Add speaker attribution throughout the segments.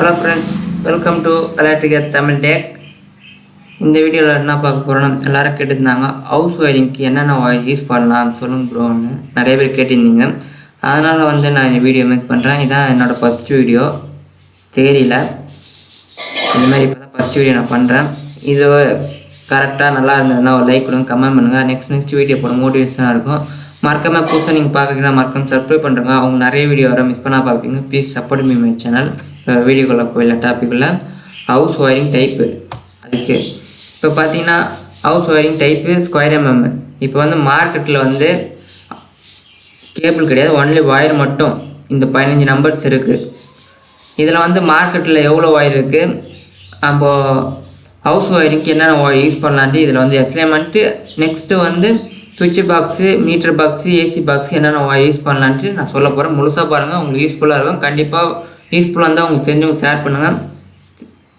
Speaker 1: Hello friends, welcome to Electricalstamiltech. இந்த வீடியோவில் என்ன பார்க்க போகிறோன்னா எல்லோரும் கேட்டிருந்தாங்க ஹவுஸ் ஒயரிங்க்கு என்னென்ன ஒயர் யூஸ் பண்ணலாம் சொல்லுங்க ப்ரோன்னு நிறைய பேர் கேட்டிருந்தீங்க. அதனால் நான் இந்த வீடியோ மேக் பண்ணுறேன். இதான் என்னோடய ஃபஸ்ட் வீடியோ தேரியில் இந்தமாதிரி இப்போ தான் ஃபஸ்ட் வீடியோ நான் பண்ணுறேன். இது கரெக்டாக நல்லா இருந்ததுன்னா ஒரு லைக் கொடுங்க, கமெண்ட் பண்ணுங்கள். நெக்ஸ்ட் வீடியோ போட மோட்டிவேஷனாக இருக்கும். மறக்காமல் புதுசாக நீங்கள் பார்க்குறீங்கன்னா மறக்காமல் சப்ஸ்கிரைப் பண்ணுறேங்க. அவங்க நிறைய வீடியோ வர மிஸ் பண்ணால் பார்ப்பீங்க. Please support me my channel. இப்போ வீடியோக்குள்ளே போயிடல டாப்பிக்குள்ளே ஹவுஸ் ஒயரிங் டைப்பு. அதுக்கு இப்போ பார்த்தீங்கன்னா house wiring type square MM. இப்போ மார்க்கெட்டில் கேபிள் கிடையாது, ஒன்லி ஒயர் மட்டும். இந்த 15 நம்பர்ஸ் இருக்குது. இதில் மார்க்கெட்டில் எவ்வளோ ஒயர் இருக்குது, நம்ம ஹவுஸ் ஒயரிங்க்கு என்னென்ன ஒயர் யூஸ் பண்ணலான்ட்டு இதில் எக்ஸ்பிளைன்மெண்ட்டு. நெக்ஸ்ட்டு சுவிட்ச் box, meter box, AC box என்னென்ன ஒயர் யூஸ் பண்ணலான்ட்டு நான் சொல்ல போகிறேன். முழுசாக பாருங்கள், உங்களுக்கு யூஸ்ஃபுல்லாக இருக்கும். கண்டிப்பாக யூஸ்ஃபுல்லாக இருந்தால் உங்களுக்கு தெரிஞ்சவங்க ஷேர் பண்ணுங்கள்,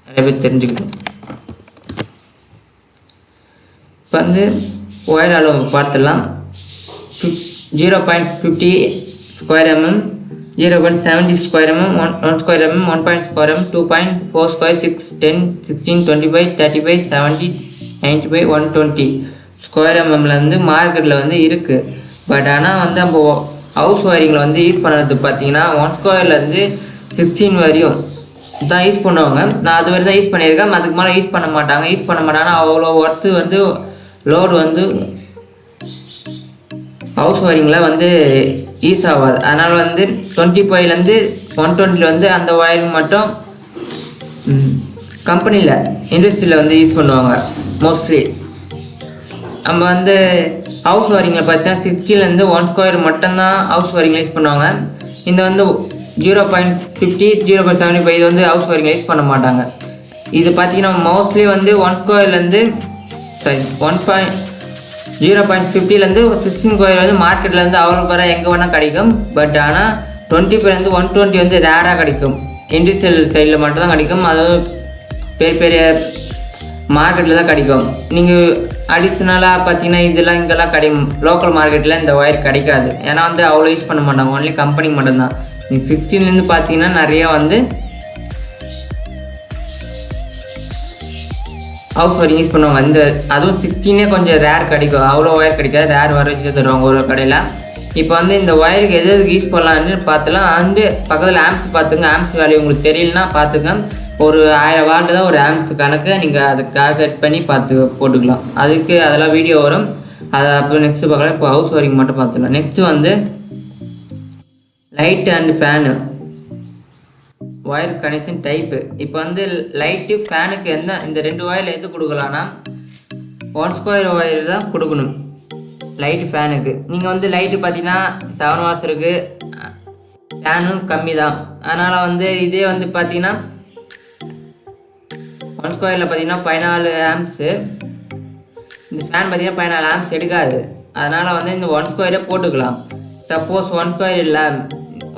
Speaker 1: நிறைய பேர் தெரிஞ்சுக்கணும். இப்போ ஒயர் அளவு பார்த்துடலாம். 0.50 square mm, 0.70 square mm, 1 square mm, 1 square mm, 2.4 square, 6, 10, 16, 25, 35, 70, 95, 120 square எம்எம்லேருந்து மார்க்கெட்டில் இருக்குது. பட் ஆனால் நம்ம ஹவுஸ் ஒயரிங்கில் யூஸ் பண்ணுறது பார்த்தீங்கன்னா 1 ஸ்கொயர்லேருந்து 16 வரையும் தான் யூஸ் பண்ணுவாங்க. நான் அது வரை தான் யூஸ் பண்ணியிருக்கேன். அதுக்கு மேலே யூஸ் பண்ண மாட்டாங்கன்னா அவ்வளோ ஒர்த்து லோடு ஹவுஸ் ஒயரிங்கில் யூஸ் ஆகாது. அதனால் 25லேருந்து 120 அந்த ஒயரிங் மட்டும் கம்பெனியில் இண்டஸ்ட்ரியில் யூஸ் பண்ணுவாங்க மோஸ்ட்லி. நம்ம ஹவுஸ் ஒயரிங்கில் பார்த்தீங்கன்னா 60லேருந்து 1 ஸ்கொயர் மட்டும்தான் ஹவுஸ் ஒயரிங்கில் யூஸ் பண்ணுவாங்க. இந்த 0.50, 0.75 இது ஹவுஸ் ஒயரிங்கில் யூஸ் பண்ண மாட்டாங்க. இது பார்த்தீங்கன்னா மோஸ்ட்லி 1 ஸ்கொயர்லேருந்து 0.50லேருந்து 16 ஸ்கொயர் மார்க்கெட்லேருந்து அவ்வளோ எங்கே வேணால் கிடைக்கும். பட் ஆனால் 25லேருந்து 120 ரேராக கிடைக்கும். இண்டஸ்ட்ரியல் சைடில் மட்டும்தான் கிடைக்கும். அதாவது பெரிய மார்க்கெட்டில் தான் கிடைக்கும். நீங்கள் அடிஷ்னலாக பார்த்தீங்கன்னா இதெல்லாம் இங்கெல்லாம் கிடைக்கும். லோக்கல் மார்க்கெட்டில் இந்த ஒயர் கிடைக்காது. ஏன்னா அவ்வளோ யூஸ் பண்ண மாட்டாங்க, ஒன்லி கம்பெனிக்கு மட்டும்தான். நீங்கள் 16லேருந்து பார்த்தீங்கன்னா நிறையா ஹவுஸ் ஒயரிங் யூஸ் பண்ணுவாங்க. அதுவும் 16 கொஞ்சம் ரேர் கிடைக்கும், அவ்வளோ ஒயர் கிடைக்காது. ரேர் வர வச்சு தருவாங்க ஒரு கடையில். இப்போ இந்த ஒயருக்கு எது யூஸ் பண்ணலான்னு பார்த்துலாம். பக்கத்தில் ஆம்ஸ் பார்த்துங்க. ஆம்ஸ் வேல்யூ உங்களுக்கு தெரியலனா பார்த்துங்க. ஒரு 1000 வாட் தான் ஒரு ஆம்ஸ் கணக்கு. நீங்கள் அதை கால்குலேட் பண்ணி போட்டுக்கலாம். அதெல்லாம் வீடியோ வரும், அதை அப்புறம் நெக்ஸ்ட்டு பார்க்கலாம். இப்போ ஹவுஸ் ஒயரிங் மட்டும் பார்த்துக்கலாம். Next light and fan wire connection type. இப்போ லைட்டு ஃபேனுக்கு இந்த 2 ஒயரில் எது கொடுக்கலான்னா 1 ஸ்கொயர் ஒயர் தான் கொடுக்கணும் லைட்டு ஃபேனுக்கு. நீங்கள் லைட்டு பார்த்தீங்கன்னா 7 வாட்ஸ் இருக்குது, ஃபேனும் கம்மி தான். அதனால் இதே பார்த்தீங்கன்னா 1 ஸ்கொயரில் பார்த்தீங்கன்னா 14 ஆம்ப்ஸு. இந்த ஃபேன் பார்த்தீங்கன்னா 14 ஆம்ப்ஸ் எடுக்காது. அதனால் இந்த 1 ஸ்கொயரே போட்டுக்கலாம். சப்போஸ் 1 ஸ்கொயர் இல்லை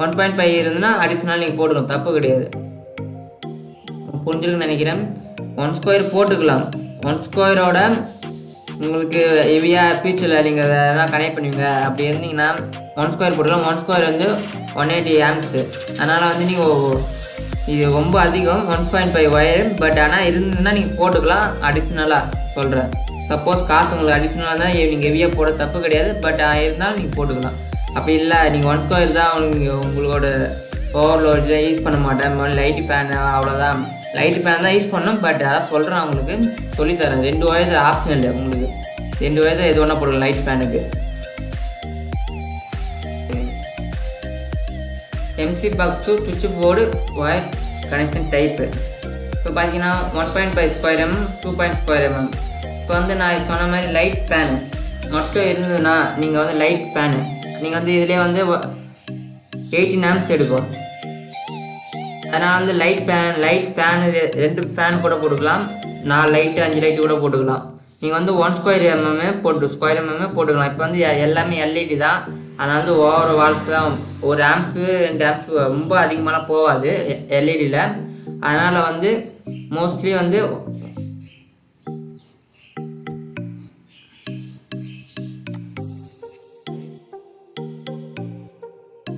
Speaker 1: 1.5 இருந்துன்னா அடிஷ்னல் நீங்கள் போட்டுக்கலாம், தப்பு கிடையாது. புரிஞ்சுருக்குன்னு நினைக்கிறேன். 1 ஸ்கொயர் போட்டுக்கலாம். 1 ஸ்கொயரோட உங்களுக்கு ஹெவியாக ஃபியூச்சரில் நீங்கள் வேறு கனெக்ட் பண்ணுவீங்க அப்படி இருந்தீங்கன்னா 1 ஸ்கொயர் போட்டுக்கலாம். 1 ஸ்கொயர் 180 ஆம்ப்ஸு. அதனால் நீங்கள் இது ரொம்ப அதிகம் 1.5 ஒயர். பட் ஆனால் இருந்ததுன்னா நீங்கள் போட்டுக்கலாம். அடிஷ்னலாக சொல்கிறேன். சப்போஸ் காசு உங்களுக்கு அடிஷ்னலாக தான் நீங்கள் ஹெவியாக போட தப்பு கிடையாது. பட் இருந்தாலும் நீங்கள் போட்டுக்கலாம். அப்படி இல்லை நீங்கள் 1 ஸ்கொயர் தான் உங்களோட ஓவர்லோடில் யூஸ் பண்ண மாட்டேன், லைட்டு ஃபேனு அவ்வளோதான். லைட்டு ஃபேன் தான் யூஸ் பண்ணணும். பட் அதான் சொல்கிறேன், உங்களுக்கு சொல்லித்தரேன். 2 ஒயர் ஆப்ஷன் இல்லை உங்களுக்கு. 2 ஒயர் தான் எது ஒன்றா போடலாம் லைட் ஃபேனுக்கு. எம்சி பாக்ஸு சுவிட்ச் போர்டு ஒயர் கனெக்ஷன் டைப்பு. இப்போ பார்த்தீங்கன்னா 1.5 ஸ்கொயர் எம்எம், 2 ஸ்கொயர் எம்எம். இப்போ நான் சொன்ன மாதிரி லைட் ஃபேனு மட்டும் இருந்ததுன்னா நீங்கள் லைட் ஃபேனு நீங்கள் இதிலே 18 ஆம்ப்ஸ் எடுக்கும். அதனால் லைட் ஃபேனு 2 ஃபேன் கூட போட்டுக்கலாம். 4 லைட்டு 5 லைட்டு கூட போட்டுக்கலாம். நீங்கள் 1 ஸ்கொயர் எம்எம்மே ஸ்கொயர் எம்எம்மே போட்டுக்கலாம். இப்போ எல்லாமே எல்இடி தான். அதனால் ஓவர் வால்ஸ் தான். ஒரு ஆம்ப்ஸு 2 ஆம்ப்ஸ் ரொம்ப அதிகமாகலாம் போகாது எல்இடியில். அதனால் மோஸ்ட்லி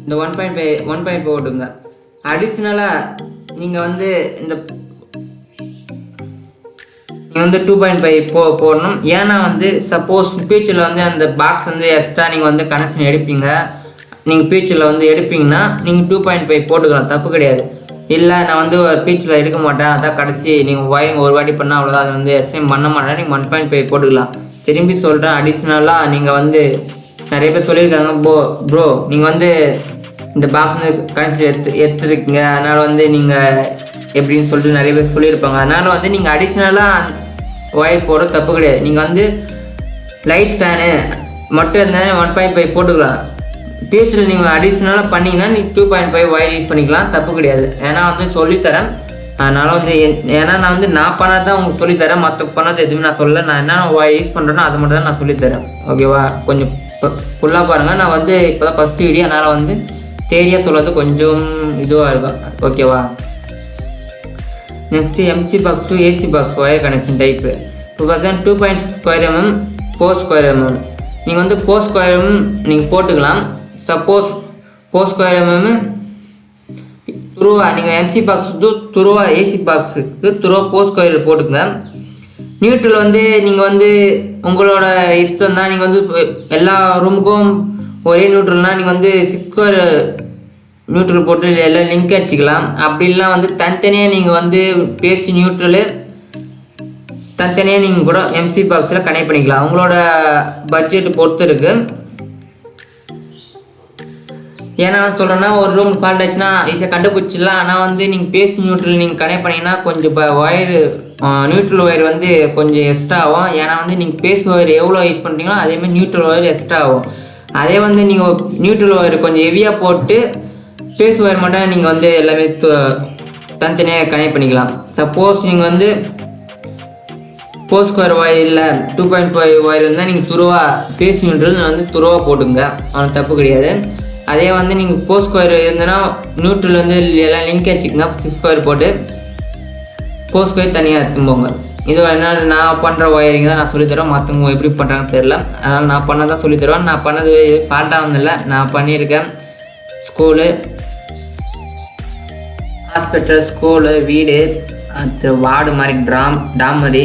Speaker 1: இந்த 1.5 போட்டுங்க. அடிஷ்னலாக நீங்கள் வந்து இந்த நீங்கள் வந்து 2.5 போடணும். ஏன்னா வந்து சப்போஸ் ஃபியூச்சரில் வந்து அந்த பாக்ஸ் வந்து எக்ஸ்ட்ரா நீங்கள் வந்து கனெக்ஷன் எடுப்பீங்க, நீங்கள் ஃபியூச்சரில் வந்து எடுப்பீங்கன்னா நீங்கள் 2.5 போட்டுக்கலாம், தப்பு கிடையாது. இல்லை நான் வந்து ஃபியூச்சரில் எடுக்க மாட்டேன், அதான் கடைசி நீங்கள் ஒயரிங் ஒரு வாட்டி பண்ணால் அவ்வளோதான், அது வந்து எஸ்எம் பண்ண மாட்டேன், நீங்கள் 1.5 போட்டுக்கலாம். திரும்பி சொல்கிறேன், அடிஷ்னலாக நீங்கள் வந்து நிறைய பேர் சொல்லியிருக்காங்க, ப்ரோ நீங்கள் வந்து இந்த பாக்ஸ் வந்து கனெக்ஷன் எடுத்துருக்கீங்க, அதனால் வந்து நீங்கள் எப்படின்னு சொல்லிட்டு நிறைய பேர் சொல்லியிருப்பாங்க. அதனால் வந்து நீங்கள் அடிஷ்னலாக ஒயர் போட தப்பு கிடையாது. நீங்கள் வந்து லைட் ஃபேனு மட்டும் இருந்தாலும் 1.5 போட்டுக்கலாம். ஃபியூச்சரில் நீங்கள் அடிஷ்னலாக பண்ணிங்கன்னா நீங்கள் 2.5 ஒயர் யூஸ் பண்ணிக்கலாம், தப்பு கிடையாது. ஏன்னா வந்து சொல்லித்தரேன், அதனால் வந்து ஏன்னா நான் வந்து நான் பண்ணது தான் உங்களுக்கு சொல்லித்தரேன், மற்ற பண்ணது எதுவுமே நான் சொல்லலை. நான் என்னென்ன ஒயர் யூஸ் பண்ணுறேனோ அது மட்டும் தான் நான் சொல்லித்தரேன், ஓகேவா? கொஞ்சம் ஃபுல்லாக பாருங்கள். நான் வந்து இப்போ தான் ஃபஸ்ட்டு வீடியோ, அதனால் வந்து தேரியாக சொல்கிறது கொஞ்சம் இதுவாக இருக்கும், ஓகேவா? Next MC box to AC box wire connection type. இப்போ பார்த்தீங்கன்னா 2.2 mm 4 mm. நீங்கள் வந்து 4 mm நீங்கள் போட்டுக்கலாம். சப்போஸ் 4 mm துருவா நீங்கள் எம்சி பாக்ஸுக்கு துருவா, ஏசி பாக்ஸுக்கு துருவா 4 போட்டுங்க. நியூட்ரல் வந்து நீங்கள் வந்து உங்களோட இஷ்டம் தான். நீங்கள் வந்து எல்லா ரூமுக்கும் ஒரே நியூட்ரல்னால் நீங்கள் வந்து 6 நியூட்ரல் போட்டு எல்லாம் லிங்க் வச்சுக்கலாம். அப்படிலாம் வந்து தனித்தனியாக நீங்கள் வந்து பேசி நியூட்ரலு தனித்தனியாக நீங்கள் கூட எம்சி பாக்ஸில் கனெக்ட் பண்ணிக்கலாம். உங்களோட பட்ஜெட் பொறுத்து இருக்குது. ஏன்னா சொல்கிறேன்னா ஒரு ரூம் ஃபால்ட் ஆச்சுன்னா ஈஸியாக கண்டுபிடிச்சிடலாம். ஆனால் வந்து நீங்கள் பேசி நியூட்ரல் நீங்கள் கனெக்ட் பண்ணிங்கன்னா கொஞ்சம் ஒயரு நியூட்ரல் ஒயர் வந்து கொஞ்சம் எக்ஸ்ட்ரா ஆகும். ஏன்னா வந்து நீங்கள் பேஸ் ஒயர் எவ்வளோ யூஸ் பண்ணுறீங்களோ அதேமாதிரி நியூட்ரல் ஒயர் எக்ஸ்ட்ரா ஆகும். அதே வந்து நீங்கள் நியூட்ரல் ஒயர் கொஞ்சம் ஹெவியாக போட்டு பேஸ் ஒயர் மட்டும் நீங்கள் வந்து எல்லாமே தனித்தனியாக கனெக்ட் பண்ணிக்கலாம். சப்போஸ் நீங்கள் வந்து 4 ஒயர் இல்லை 2.5 ஒயர் இருந்தால் நீங்கள் துருவா பேஸ் நியூட்ரல் வந்து துருவா போட்டுங்க, அவனுக்கு தப்பு கிடையாது. அதே வந்து நீங்கள் 4 இருந்ததுன்னா நியூட்ரல் வந்து எல்லாம் லிங்க் வச்சுக்கோங்க. 6 போட்டு 4 தனியாக எடுத்தும்போங்க. இது என்ன நான் பண்ணுற ஒயரிங் தான் நான் சொல்லித்தரேன், மற்றவங்க எப்படி பண்ணுறாங்கன்னு தெரில, அதனால் நான் பண்ணதான் சொல்லித்தருவேன். நான் பண்ணது ஃபால்ட்டாக வந்தில்லை, நான் பண்ணியிருக்கேன். ஸ்கூலு, ஹாஸ்பிட்டல், ஸ்கூலு, வீடு, அது வார்டு மாதிரி டாம் மாதிரி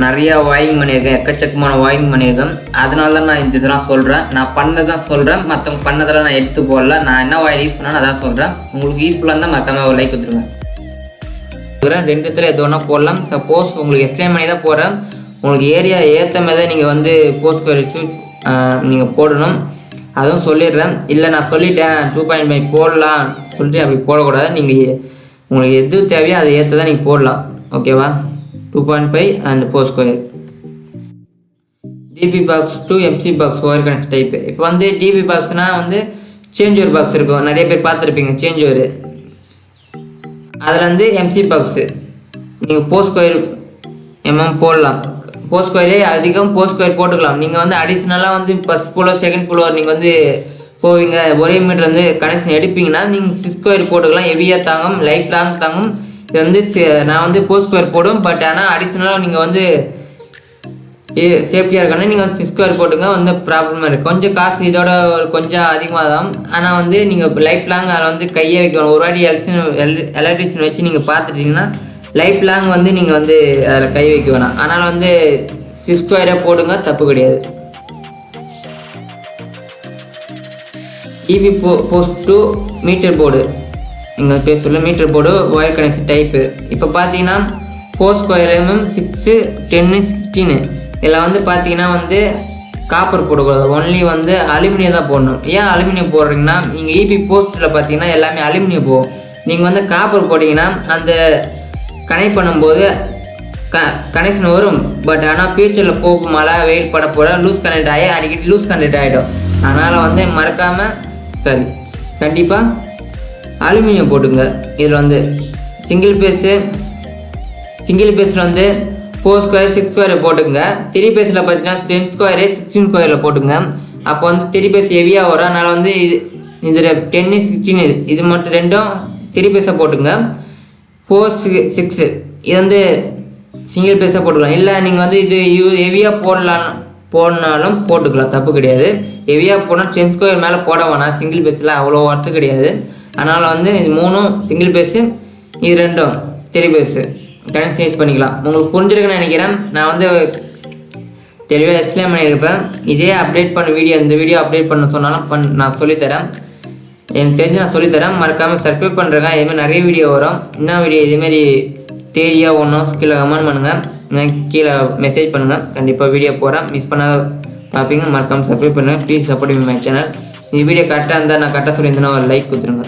Speaker 1: நிறையா ஒயரிங் பண்ணியிருக்கேன், எக்கச்சக்கமான ஒயரிங் பண்ணியிருக்கேன். அதனால தான் நான் இதெல்லாம் சொல்கிறேன். நான் பண்ணதான் சொல்கிறேன், மற்றவங்க பண்ணதெல்லாம் நான் எடுத்து போடல. நான் என்ன ஒயர் யூஸ் பண்ணேன்னு அதான் சொல்கிறேன். உங்களுக்கு யூஸ்ஃபுல்லாக இருந்தால் மறக்காமல் ஒரு லைக் கொடுத்துருங்க. ரெண்டுத்தில் எது ஒன்றா போடலாம். சப்போஸ் உங்களுக்கு எக்ஸ்பிளைன் பண்ணி தான் போகிறேன். உங்களுக்கு ஏரியா ஏற்ற மாதிரி தான் நீங்கள் வந்து போஸ்ட் வச்சு நீங்கள் போடணும், அதுவும் சொல்லிடுறேன். இல்லை நான் சொல்லிட்டேன் 2.5 போடலாம் சொல்லிட்டு அப்படி போடக்கூடாது. நீங்கள் உங்களுக்கு எது தேவையோ அதை ஏற்ற தான் நீங்கள் போடலாம், ஓகேவா? 2.5 and 4 DB box to MC box wire connection type. இப்போ வந்து டிபி பாக்ஸ்னால் வந்து சேஞ்ச் ஓவர் பாக்ஸ் இருக்கும், நிறைய பேர் பார்த்துருப்பீங்க சேஞ்ச் ஓவர். அதில் வந்து எம்சி பாக்ஸு நீங்கள் 4 போடலாம். 4 அதிகம் 4 போட்டுக்கலாம். நீங்கள் வந்து அடிஷ்னலாக வந்து ஃபஸ்ட் ஃப்ளோர் செகண்ட் ஃப்ளோர் நீங்கள் வந்து போவீங்க, ஒரே மீட்டர் வந்து கனெக்ஷன் எடுப்பீங்கன்னா நீங்கள் 6 போட்டுக்கலாம். ஹெவியாக தாங்கும், லைட் லாங் தாங்கும். இது வந்து நான் வந்து 4 போடும். பட் ஆனால் அடிஷ்னலாக நீங்கள் வந்து சேஃப்டியாக இருக்கணும், நீங்கள் வந்து 6 போட்டுங்க, வந்து ப்ராப்ளமாக இருக்குது. கொஞ்சம் காசு இதோட ஒரு கொஞ்சம் அதிகமாக தான். ஆனால் வந்து நீங்கள் லைஃப் லாங் அதில் வந்து கையை வைக்கணும். ஒரு வாட்டி எலக்ட்ரிஷியன் வச்சு நீங்கள் பார்த்துட்டிங்கன்னா லைஃப் லாங் வந்து நீங்கள் வந்து அதில் கை வைக்க வேணாம். அதனால் வந்து 6 போடுங்க, தப்பு கிடையாது. EB post to meter board, எங்கள் பேர் சொல்ல meter board wire connection type. இப்போ பார்த்தீங்கன்னா 4 mm 6, 10, 16 இதில் வந்து பார்த்தீங்கன்னா வந்து காப்பர் போடக்கூடாது, ஒன்லி வந்து அலுமினியம் தான் போடணும். ஏன் அலுமினியம் போடுறீங்கன்னா நீங்கள் இபி போஸ்ட்டில் பார்த்தீங்கன்னா எல்லாமே அலுமினியம் போகும். நீங்கள் வந்து காப்பர் போட்டிங்கன்னா அந்த கனெக்ட் பண்ணும்போது கனெக்ஷன் வரும். பட் ஆனால் ஃபியூச்சரில் போகும் மழை வெயில் பட போட லூஸ் கனெக்ட் ஆகி அடிக்கடி லூஸ் கனெக்ட் ஆகிடும். அதனால் வந்து மறக்காமல் சரி கண்டிப்பாக அலுமினியம் போட்டுங்க. இதில் வந்து சிங்கிள் பேஸில் வந்து 4 6 போட்டுங்க. 3 பேஸில் பார்த்தீங்கன்னா 10 16 போட்டுங்க. அப்போ வந்து 3 பேஸ் ஹெவியாக வரும். அதனால் வந்து இதில் 10 16 இது மட்டும் ரெண்டும் 3 பேஸாக போட்டுங்க. 4 6 இது வந்து சிங்கிள் பேஸாக போட்டுக்கலாம். இல்லை நீங்கள் வந்து இது ஹெவியாக போடனாலும் போட்டுக்கலாம், தப்பு கிடையாது. ஹெவியாக போனால் 10 மேலே போட வேணாம், சிங்கிள் பேஸில் அவ்வளோ ஒர்த்து கிடையாது. அதனால் வந்து இது 3 சிங்கிள் பேஸு இது ரெண்டும் 3 பேஸ் கனெக்ஷன் யூஸ் பண்ணிக்கலாம். உங்களுக்கு புரிஞ்சிருக்குன்னு நினைக்கிறேன். நான் வந்து தெளிவாக எக்ஸ்பிளைன் பண்ணியிருப்பேன். இதே அப்டேட் பண்ண இந்த வீடியோ அப்டேட் பண்ண சொன்னாலும் நான் சொல்லித்தரேன். எனக்கு தெரிஞ்சு நான் சொல்லித்தரேன். மறக்காமல் சப்ஸ்கிரைப் பண்ணுறேங்க. இதுமாதிரி நிறைய வீடியோ வரும். இன்னும் வீடியோ இதேமாரி தேடியாக ஒன்றும் கீழே கமெண்ட் பண்ணுங்கள், கீழே மெசேஜ் பண்ணுங்கள். கண்டிப்பாக வீடியோ போகிறேன், மிஸ் பண்ணாத பார்ப்பீங்க. மறக்காமல் சப்ஸ்கிரைப் பண்ணுங்கள். Please support my channel. இந்த வீடியோ கரெக்டாக இருந்தால் நான் கரெக்டாக சொல்லியிருந்தேன்னா ஒரு லைக் கொடுத்துருங்க.